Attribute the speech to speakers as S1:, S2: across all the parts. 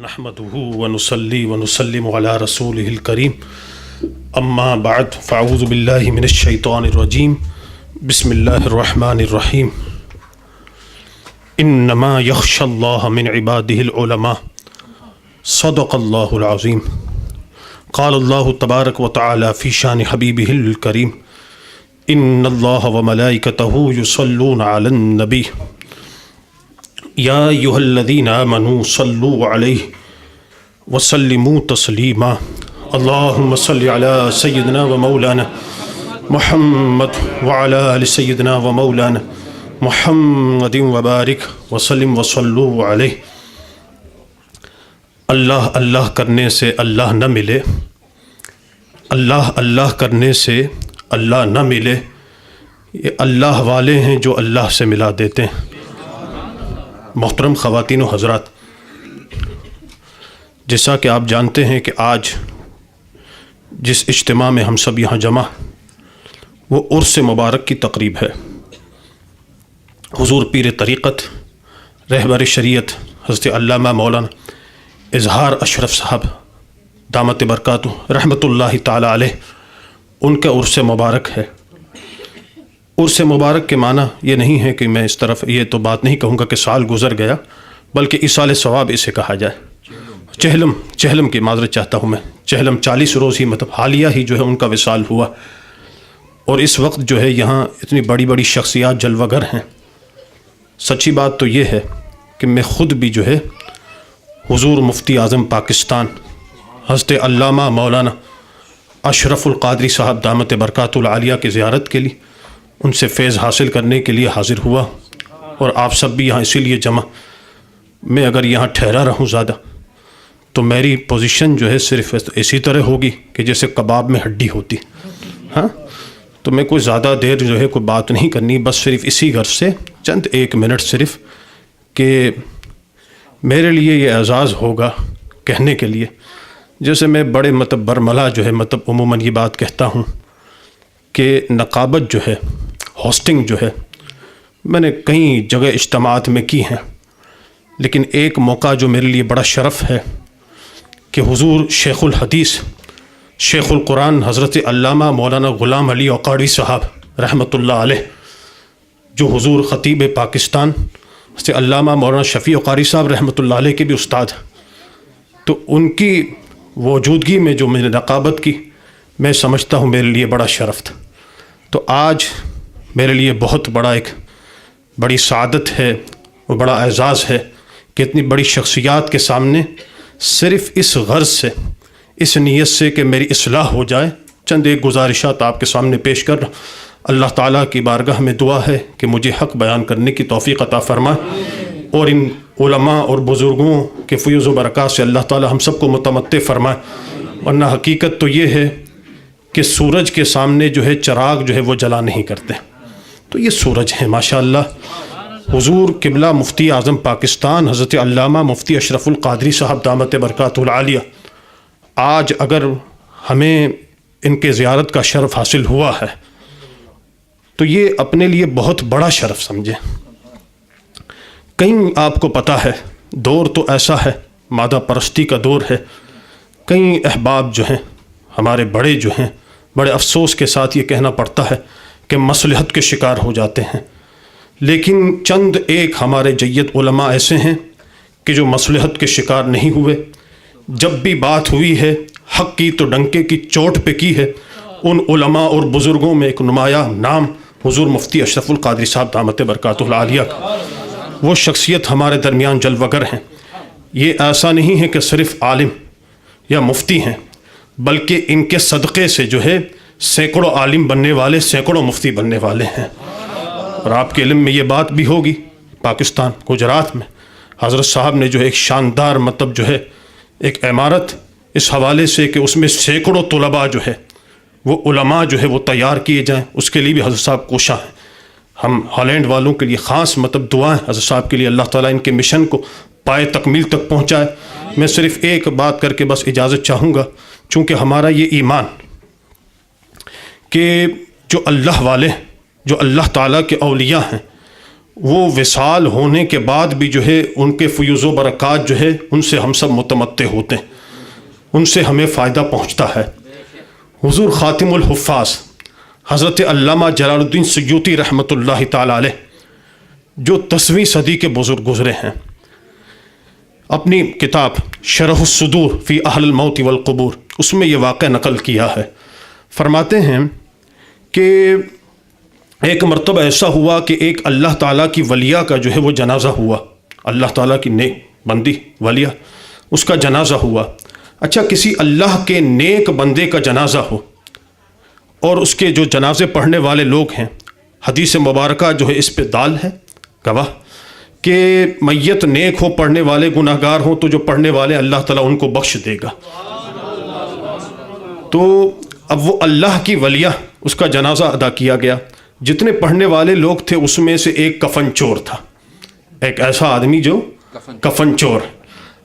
S1: نحمده ونصلي ونسلم على رسوله الكريم اما بعد فاعوذ بالله من الشيطان الرجيم بسم الله الرحمن الرحيم انما يخشى الله من عباده العلماء صدق الله العظيم قال الله تبارك وتعالى في شان حبيبه الكريم ان الله وملائكته يصلون على النبي یا ایھا الذین آمنوا صلوا علیہ وسلموا تسلیما اللہم صل علی سیدنا و مولانا محمد وعلی آل سیدنا و مولانا محمد وبارک وسلم وصلوا علیہ۔ اللہ اللہ کرنے سے اللہ نہ ملے، اللہ اللہ کرنے سے اللہ نہ ملے، یہ اللہ والے ہیں جو اللہ سے ملا دیتے ہیں۔ محترم خواتین و حضرات، جیسا کہ آپ جانتے ہیں کہ آج جس اجتماع میں ہم سب یہاں جمع، وہ عرس مبارک کی تقریب ہے۔ حضور پیر طریقت رہبر شریعت حضرت علامہ مولانا اظہار اشرف صاحب دامت برکاتہ رحمۃ اللہ تعالی علیہ، ان کا عرس مبارک ہے۔ عرس مبارک کے معنی یہ نہیں ہے کہ میں اس طرف یہ تو بات نہیں کہوں گا کہ سال گزر گیا، بلکہ ایصال ثواب اسے کہا جائے۔ چہلم کی معذرت چاہتا ہوں میں، چہلم 40 روز ہی مطلب حالیہ ہی جو ہے ان کا وصال ہوا، اور اس وقت جو ہے یہاں اتنی بڑی بڑی شخصیات جلوہ گر ہیں۔ سچی بات تو یہ ہے کہ میں خود بھی جو ہے حضور مفتی اعظم پاکستان حضرت علامہ مولانا اشرف القادری صاحب دامت برکاتہ العالیہ کی زیارت کے لیے، ان سے فیض حاصل کرنے کے لیے حاضر ہوا، اور آپ سب بھی یہاں اسی لیے جمع۔ میں اگر یہاں ٹھہرا رہوں زیادہ تو میری پوزیشن جو ہے صرف اسی طرح ہوگی کہ جیسے کباب میں ہڈی ہوتی، ہاں، تو میں کوئی زیادہ دیر جو ہے کوئی بات نہیں کرنی، بس صرف اسی غرض سے چند 1 منٹ صرف کہ میرے لیے یہ اعزاز ہوگا کہنے کے لیے، جیسے میں بڑے مطلب برملا جو ہے مطلب عموماً یہ بات کہتا ہوں کہ نقابت جو ہے، ہوسٹنگ جو ہے، میں نے کئی جگہ اجتماعات میں کی ہیں، لیکن ایک موقع جو میرے لیے بڑا شرف ہے کہ حضور شیخ الحدیث شیخ القرآن حضرت علامہ مولانا غلام علی اوقاڑوی صاحب رحمۃ اللہ علیہ، جو حضور خطیب پاکستان حضرت علامہ مولانا شفیع قاری صاحب رحمۃ اللہ علیہ کے بھی استاد، تو ان کی موجودگی میں جو میں نے نقابت کی، میں سمجھتا ہوں میرے لیے بڑا شرف تھا۔ تو آج میرے لیے بہت بڑی سعادت ہے، وہ بڑا اعزاز ہے کہ اتنی بڑی شخصیات کے سامنے صرف اس غرض سے، اس نیت سے کہ میری اصلاح ہو جائے، چند ایک گزارشات آپ کے سامنے پیش کر رہا ہوں۔ اللہ تعالیٰ کی بارگاہ میں دعا ہے کہ مجھے حق بیان کرنے کی توفیق عطا فرمائے، اور ان علماء اور بزرگوں کے فیض و برکات سے اللہ تعالیٰ ہم سب کو متمتع فرمائے۔ ورنہ حقیقت تو یہ ہے کہ سورج کے سامنے جو ہے چراغ جو ہے وہ جلا نہیں کرتے، تو یہ سورج ہے ماشاءاللہ۔ حضور قبلہ مفتی اعظم پاکستان حضرت علامہ مفتی اشرف القادری صاحب دامت برکاتہ العالیہ، آج اگر ہمیں ان کے زیارت کا شرف حاصل ہوا ہے تو یہ اپنے لیے بہت بڑا شرف سمجھے۔ کہیں آپ کو پتہ ہے دور تو ایسا ہے، مادہ پرستی کا دور ہے، کئی احباب جو ہیں ہمارے بڑے جو ہیں، بڑے افسوس کے ساتھ یہ کہنا پڑتا ہے کہ مصلحت کے شکار ہو جاتے ہیں، لیکن چند ایک ہمارے جید علماء ایسے ہیں کہ جو مصلحت کے شکار نہیں ہوئے، جب بھی بات ہوئی ہے حق کی تو ڈنکے کی چوٹ پہ کی ہے۔ ان علماء اور بزرگوں میں ایک نمایاں نام حضور مفتی اشرف القادری صاحب دامت برکاتہ العالیہ کا، وہ شخصیت ہمارے درمیان جلوہ گر ہیں۔ یہ ایسا نہیں ہے کہ صرف عالم یا مفتی ہیں، بلکہ ان کے صدقے سے جو ہے سینکڑوں عالم بننے والے، سینکڑوں مفتی بننے والے ہیں۔ اور آپ کے علم میں یہ بات بھی ہوگی، پاکستان گجرات میں حضرت صاحب نے جو ایک شاندار مطلب جو ہے ایک عمارت اس حوالے سے کہ اس میں سینکڑوں طلباء جو ہے وہ علماء جو ہے وہ تیار کیے جائیں، اس کے لیے بھی حضرت صاحب کوشاں ہیں۔ ہم ہالینڈ والوں کے لیے خاص مطلب دعائیں حضرت صاحب کے لیے، اللہ تعالیٰ ان کے مشن کو پائے تکمیل تک پہنچائے۔ میں صرف ایک بات کر کے بس اجازت چاہوں گا، چونکہ ہمارا یہ ایمان کہ جو اللہ والے، جو اللہ تعالیٰ کے اولیاء ہیں، وہ وصال ہونے کے بعد بھی جو ہے ان کے فیوز و برکات جو ہے ان سے ہم سب متمتع ہوتے ہیں، ان سے ہمیں فائدہ پہنچتا ہے۔ حضور خاتم الحفاظ حضرت علامہ جلال الدین سیوطی رحمۃ اللہ تعالیٰ علیہ جو 10ویں صدی کے بزرگ گزرے ہیں، اپنی کتاب شرح الصدور فی اہل الموت والقبور اس میں یہ واقعہ نقل کیا ہے۔ فرماتے ہیں کہ ایک مرتبہ ایسا ہوا کہ ایک اللہ تعالیٰ کی ولیہ کا جو ہے وہ جنازہ ہوا، اللہ تعالیٰ کی نیک بندی ولیہ، اس کا جنازہ ہوا۔ اچھا، کسی اللہ کے نیک بندے کا جنازہ ہو اور اس کے جو جنازے پڑھنے والے لوگ ہیں، حدیث مبارکہ جو ہے اس پہ دال ہے، گواہ کہ میت نیک ہو، پڑھنے والے گناہ گار ہوں تو جو پڑھنے والے اللہ تعالیٰ ان کو بخش دے گا۔ تو اب وہ اللہ کی ولیہ اس کا جنازہ ادا کیا گیا۔ جتنے پڑھنے والے لوگ تھے اس میں سے ایک کفن چور تھا، ایک ایسا آدمی جو کفن چور۔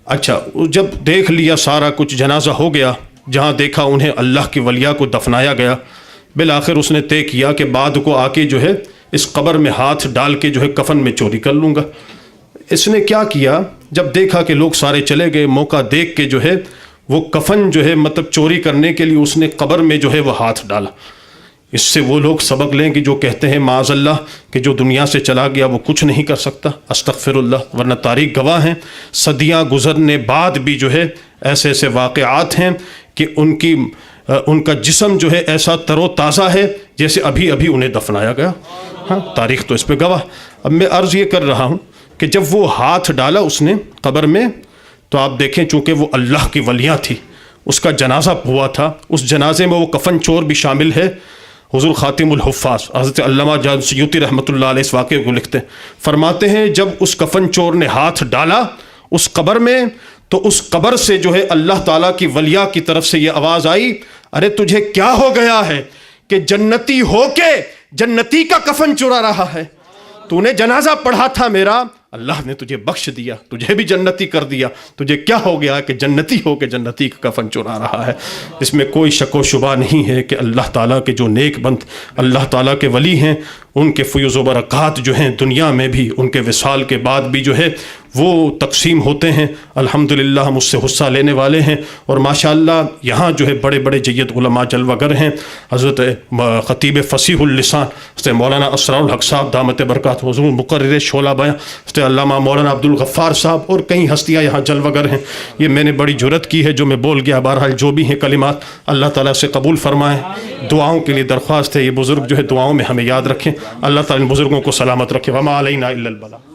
S1: اچھا، جب دیکھ لیا سارا کچھ، جنازہ ہو گیا، جہاں دیکھا انہیں اللہ کی ولیہ کو دفنایا گیا، بالآخر اس نے طے کیا کہ بعد کو آ کے جو ہے اس قبر میں ہاتھ ڈال کے جو ہے کفن میں چوری کر لوں گا۔ اس نے کیا کیا، جب دیکھا کہ لوگ سارے چلے گئے، موقع دیکھ کے جو ہے وہ کفن جو ہے مطلب چوری کرنے کے لیے اس نے قبر میں جو ہے وہ ہاتھ ڈالا۔ اس سے وہ لوگ سبق لیں کہ جو کہتے ہیں معاذ اللہ کہ جو دنیا سے چلا گیا وہ کچھ نہیں کر سکتا، استغفر اللہ، ورنہ تاریخ گواہ ہیں، صدیاں گزرنے بعد بھی جو ہے ایسے ایسے واقعات ہیں کہ ان کا جسم جو ہے ایسا تر و تازہ ہے جیسے ابھی ابھی انہیں دفنایا گیا۔ ہاں، تاریخ تو اس پہ گواہ۔ اب میں عرض یہ کر رہا ہوں کہ جب وہ ہاتھ ڈالا اس نے قبر میں، تو آپ دیکھیں چونکہ وہ اللہ کی ولیہ تھی، اس کا جنازہ ہوا تھا، اس جنازے میں وہ کفن چور بھی شامل ہے۔ حضور خاتم الحفاظ حضرت علامہ جلال سیوطی رحمۃ اللہ علیہ اس واقعے کو لکھتے ہیں، فرماتے ہیں جب اس کفن چور نے ہاتھ ڈالا اس قبر میں تو اس قبر سے جو ہے اللہ تعالیٰ کی ولیہ کی طرف سے یہ آواز آئی، ارے تجھے کیا ہو گیا ہے کہ جنتی ہو کے جنتی کا کفن چرا رہا ہے؟ تو نے جنازہ پڑھا تھا میرا، اللہ نے تجھے بخش دیا، تجھے بھی جنتی کر دیا، تجھے کیا ہو گیا کہ جنتی ہو کے جنتی کا کفن چرا رہا ہے؟ اس میں کوئی شک و شبہ نہیں ہے کہ اللہ تعالیٰ کے جو نیک بند اللہ تعالیٰ کے ولی ہیں ان کے فیوز و برکات جو ہیں دنیا میں بھی، ان کے وصال کے بعد بھی جو ہے وہ تقسیم ہوتے ہیں۔ الحمدللہ ہم اس سے حصہ لینے والے ہیں، اور ماشاءاللہ یہاں جو ہے بڑے بڑے جید علماء جلوہ گر ہیں، حضرت خطیب فصیح اللسان حضرت مولانا اسرار الحق صاحب دامت برکات حضور، مقرر شعلہ بیاں حضرت علامہ مولانا عبدالغفار صاحب، اور کئی ہستیاں یہاں جلوہ گر ہیں۔ یہ میں نے بڑی جرت کی ہے جو میں بول گیا، بہرحال جو بھی ہیں کلمات اللہ تعالیٰ سے قبول فرمائیں۔ دعاؤں کے لیے درخواست ہے، یہ بزرگ جو ہے دعاؤں میں ہمیں یاد رکھیں، اللہ تعالیٰ ان بزرگوں کو سلامت رکھے۔ وما علینا الا البلاغ۔